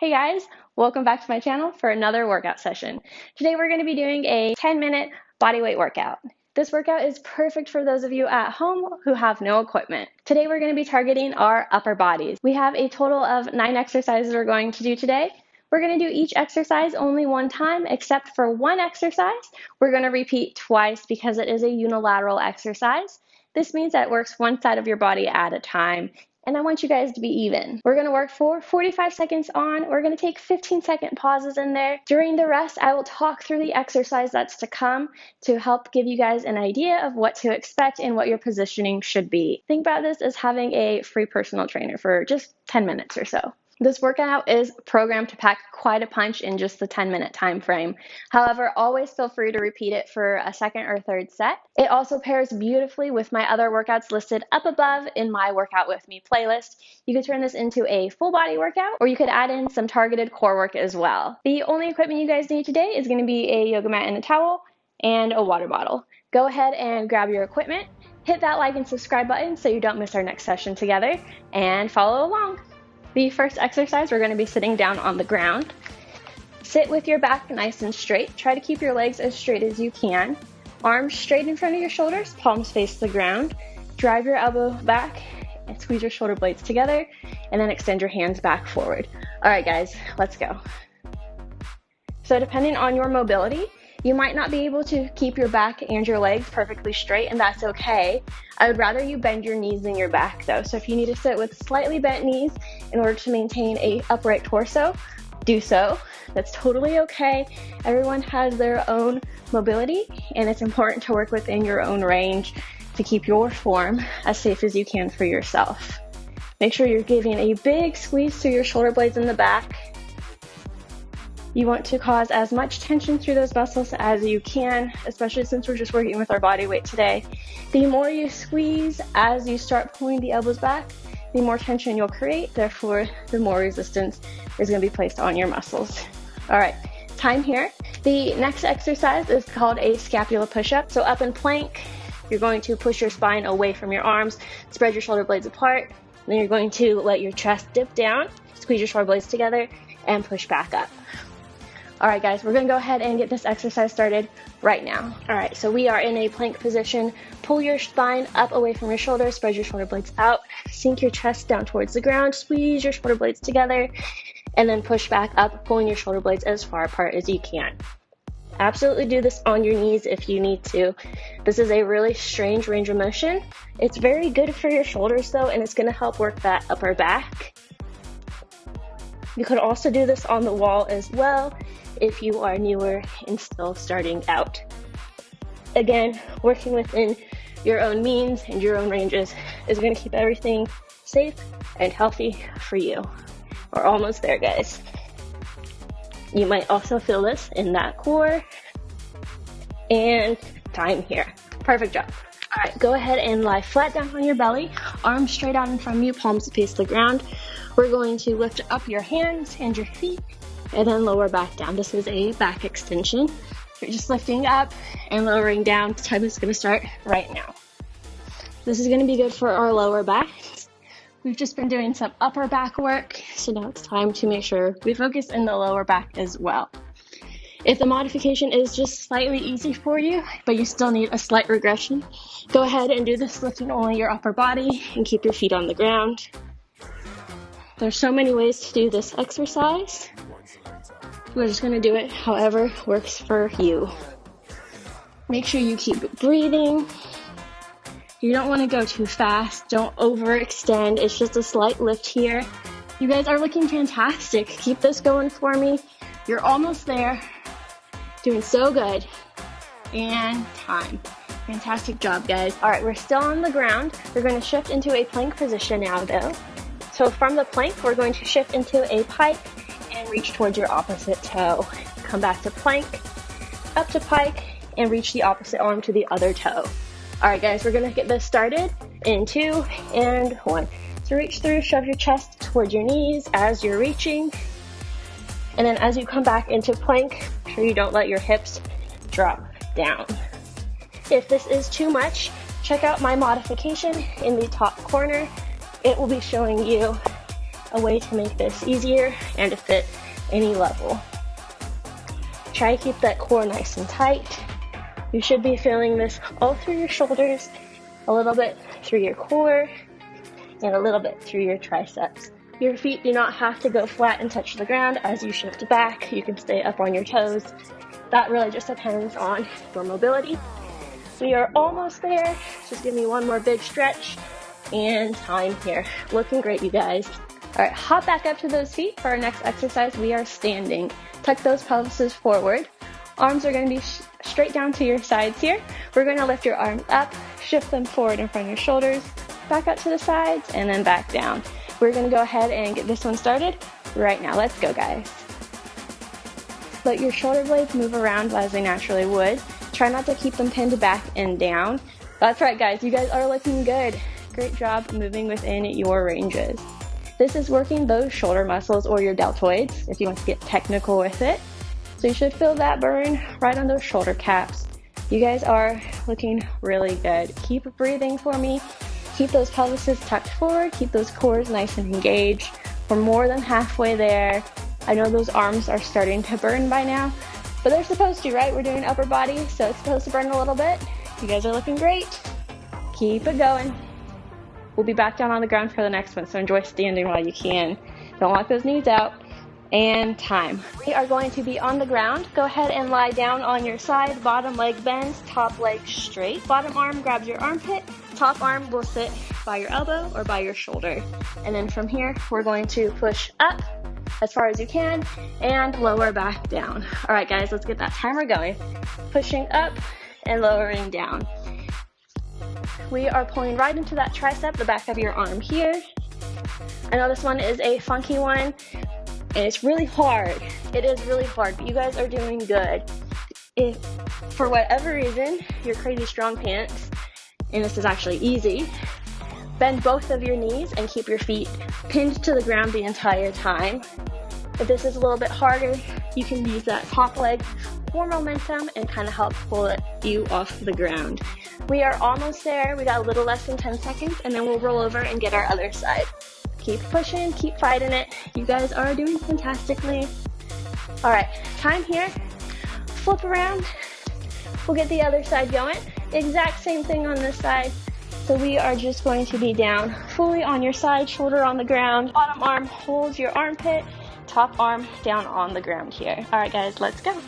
Hey guys, welcome back to my channel for another workout session. Today we're going to be doing a 10-minute bodyweight workout. This workout is perfect for those of you at home who have no equipment. Today we're going to be targeting our upper bodies. We have a total of 9 exercises we're going to do today. We're going to do each exercise only one time, except for one exercise we're going to repeat twice because it is a unilateral exercise. This means that it works one side of your body at a time. And I want you guys to be even. We're going to work for 45 seconds on. We're going to take 15-second pauses in there. During the rest, I will talk through the exercise that's to come to help give you guys an idea of what to expect and what your positioning should be. Think about this as having a free personal trainer for just 10 minutes or so. This workout is programmed to pack quite a punch in just the 10-minute time frame. However, always feel free to repeat it for a second or third set. It also pairs beautifully with my other workouts listed up above in my Workout With Me playlist. You could turn this into a full body workout, or you could add in some targeted core work as well. The only equipment you guys need today is going to be a yoga mat and a towel and a water bottle. Go ahead and grab your equipment, hit that like and subscribe button so you don't miss our next session together, and follow along. The first exercise, we're going to be sitting down on the ground. Sit with your back nice and straight. Try to keep your legs as straight as you can. Arms straight in front of your shoulders, palms face the ground. Drive your elbow back and squeeze your shoulder blades together, and then extend your hands back forward. All right, guys, let's go. So depending on your mobility, you might not be able to keep your back and your legs perfectly straight, and that's okay. I would rather you bend your knees than your back though. So if you need to sit with slightly bent knees in order to maintain an upright torso, do so. That's totally okay. Everyone has their own mobility, and it's important to work within your own range to keep your form as safe as you can for yourself. Make sure you're giving a big squeeze through your shoulder blades in the back. You want to cause as much tension through those muscles as you can, especially since we're just working with our body weight today. The more you squeeze as you start pulling the elbows back, the more tension you'll create, therefore the more resistance is going to be placed on your muscles. All right, time here. The next exercise is called a scapula push-up. So up in plank, you're going to push your spine away from your arms, spread your shoulder blades apart, then you're going to let your chest dip down, squeeze your shoulder blades together, and push back up. All right, guys, we're going to go ahead and get this exercise started right now. All right, so we are in a plank position. Pull your spine up away from your shoulders, spread your shoulder blades out, sink your chest down towards the ground, squeeze your shoulder blades together, and then push back up, pulling your shoulder blades as far apart as you can. Absolutely do this on your knees if you need to. This is a really strange range of motion. It's very good for your shoulders though, and it's going to help work that upper back. You could also do this on the wall as well if you are newer and still starting out. Again, working within your own means and your own ranges is going to keep everything safe and healthy for you. We're almost there, guys. You might also feel this in that core. And time here. Perfect job. All right, go ahead and lie flat down on your belly, arms straight out in front of you, palms face the ground. We're going to lift up your hands and your feet and then lower back down. This is a back extension. You're just lifting up and lowering down. The time is going to start right now. This is going to be good for our lower back. We've just been doing some upper back work, so now it's time to make sure we focus in the lower back as well. If the modification is just slightly easy for you, but you still need a slight regression, go ahead and do this lifting only your upper body and keep your feet on the ground. There's so many ways to do this exercise. We're just going to do it however works for you. Make sure you keep breathing. You don't want to go too fast. Don't overextend. It's just a slight lift here. You guys are looking fantastic. Keep this going for me. You're almost there. Doing so good. And time. Fantastic job, guys. All right, we're still on the ground. We're going to shift into a plank position now, though. So from the plank, we're going to shift into a pike and reach towards your opposite toe. Come back to plank, up to pike, and reach the opposite arm to the other toe. All right, guys, we're going to get this started in 2 and 1. So reach through, shove your chest towards your knees as you're reaching. And then as you come back into plank, make sure you don't let your hips drop down. If this is too much, check out my modification in the top corner. It will be showing you a way to make this easier and to fit any level. Try to keep that core nice and tight. You should be feeling this all through your shoulders, a little bit through your core, and a little bit through your triceps. Your feet do not have to go flat and touch the ground as you shift back. You can stay up on your toes. That really just depends on your mobility. We are almost there. Just give me one more big stretch and time here. Looking great, you guys. All right, hop back up to those feet. For our next exercise, we are standing. Tuck those pelvises forward. Arms are going to be straight down to your sides here. We're going to lift your arms up, shift them forward in front of your shoulders, back up to the sides, and then back down. We're going to go ahead and get this one started right now. Let's go, guys. Let your shoulder blades move around as they naturally would. Try not to keep them pinned back and down. That's right, guys. You guys are looking good. Great job moving within your ranges. This is working those shoulder muscles or your deltoids, if you want to get technical with it. So you should feel that burn right on those shoulder caps. You guys are looking really good. Keep breathing for me. Keep those pelvises tucked forward. Keep those cores nice and engaged. We're more than halfway there. I know those arms are starting to burn by now, but they're supposed to, right? We're doing upper body, so it's supposed to burn a little bit. You guys are looking great. Keep it going. We'll be back down on the ground for the next one, so enjoy standing while you can. Don't lock those knees out. And time. We are going to be on the ground. Go ahead and lie down on your side. Bottom leg bends, top leg straight. Bottom arm grabs your armpit. Top arm will sit by your elbow or by your shoulder. And then from here, we're going to push up as far as you can and lower back down. All right, guys, let's get that timer going. Pushing up and lowering down. We are pulling right into that tricep, the back of your arm here. I know this one is a funky one. And it's really hard. It is really hard, but you guys are doing good. If for whatever reason you're crazy strong pants, and this is actually easy, bend both of your knees and keep your feet pinned to the ground the entire time. If this is a little bit harder, you can use that top leg for momentum and kind of help pull you off the ground. We are almost there. We got a little less than 10 seconds, and then we'll roll over and get our other side. Keep pushing, keep fighting it. You guys are doing fantastically. All right, time here. Flip around. We'll get the other side going. Exact same thing on this side. So we are just going to be down fully on your side, shoulder on the ground. Bottom arm holds your armpit. Top arm down on the ground here. All right, guys, let's go.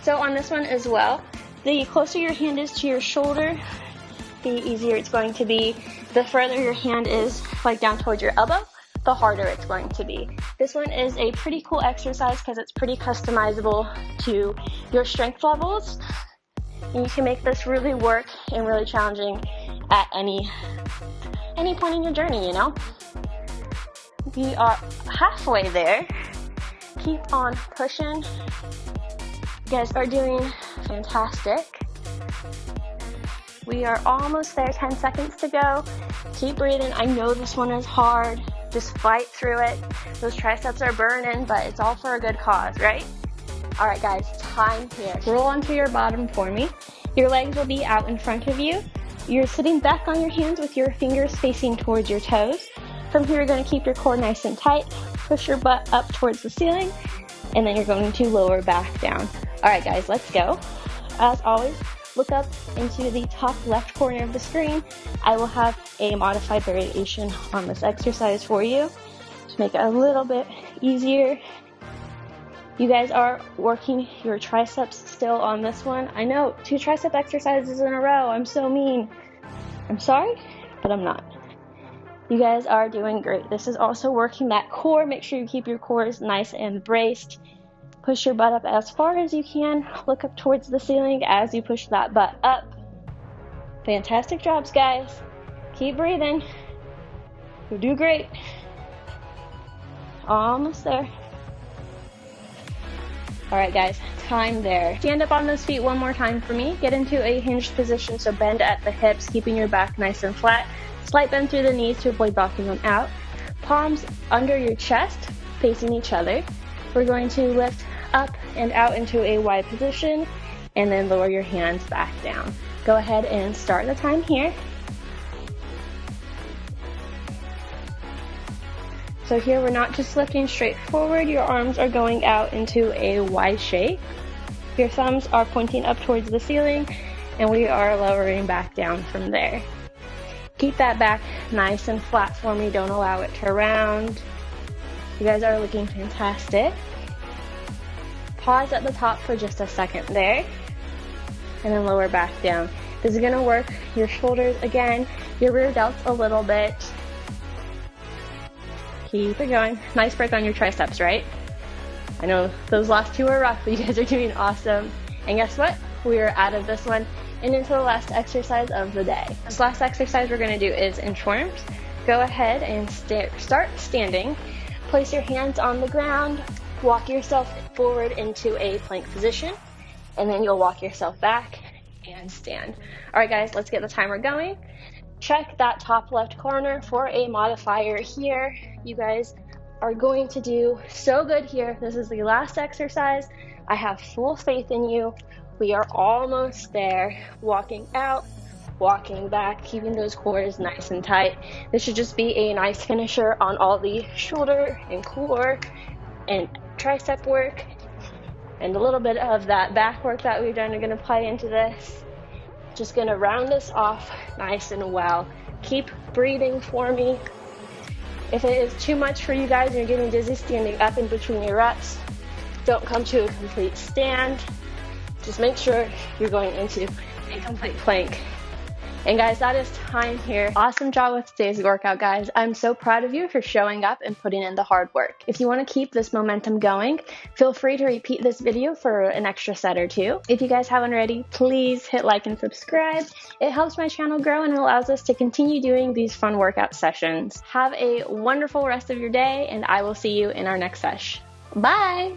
So on this one as well, the closer your hand is to your shoulder, the easier it's going to be. The further your hand is like down towards your elbow, the harder it's going to be. This one is a pretty cool exercise because it's pretty customizable to your strength levels. And you can make this really work and really challenging at any point in your journey, you know? We are halfway there. Keep on pushing. You guys are doing fantastic. We are almost there, 10 seconds to go. Keep breathing. I know this one is hard. Just fight through it. Those triceps are burning, but it's all for a good cause, right? All right, guys, time here. Roll onto your bottom for me. Your legs will be out in front of you. You're sitting back on your hands with your fingers facing towards your toes. From here, you're going to keep your core nice and tight. Push your butt up towards the ceiling, and then you're going to lower back down. All right, guys, let's go. As always, look up into the top left corner of the screen. I will have a modified variation on this exercise for you to make it a little bit easier. You guys are working your triceps still on this one. I know, 2 tricep exercises in a row. I'm so mean. I'm sorry, but I'm not. You guys are doing great. This is also working that core. Make sure you keep your cores nice and braced. Push your butt up as far as you can. Look up towards the ceiling as you push that butt up. Fantastic jobs, guys. Keep breathing. You'll do great. Almost there. All right, guys, time there. Stand up on those feet one more time for me. Get into a hinged position, so bend at the hips, keeping your back nice and flat. Slight bend through the knees to avoid knocking them out. Palms under your chest, facing each other. We're going to lift up and out into a wide position, and then lower your hands back down. Go ahead and start the time here. So here we're not just lifting straight forward, your arms are going out into a Y shape. Your thumbs are pointing up towards the ceiling, and we are lowering back down from there. Keep that back nice and flat for me, don't allow it to round. You guys are looking fantastic. Pause at the top for just a second there, and then lower back down. This is gonna work your shoulders again, your rear delts a little bit. Keep it going. Nice break on your triceps, right? I know those last two were rough, but you guys are doing awesome. And guess what? We are out of this one and into the last exercise of the day. This last exercise we're gonna do is inchworms. Go ahead and start standing. Place your hands on the ground, walk yourself forward into a plank position, and then you'll walk yourself back and stand. All right, guys, let's get the timer going. Check that top left corner for a modifier here. You guys are going to do so good here. This is the last exercise. I have full faith in you. We are almost there. Walking out, walking back, keeping those cores nice and tight. This should just be a nice finisher on all the shoulder and core and tricep work, and a little bit of that back work that we've done are going to play into this. Just going to round this off nice and well. Keep breathing for me. If it is too much for you guys and you're getting dizzy standing up in between your reps, don't come to a complete stand. Just make sure you're going into a complete plank. And guys, that is time here. Awesome job with today's workout, guys. I'm so proud of you for showing up and putting in the hard work. If you want to keep this momentum going, feel free to repeat this video for an extra set or two. If you guys haven't already, please hit like and subscribe. It helps my channel grow and allows us to continue doing these fun workout sessions. Have a wonderful rest of your day, and I will see you in our next sesh. Bye!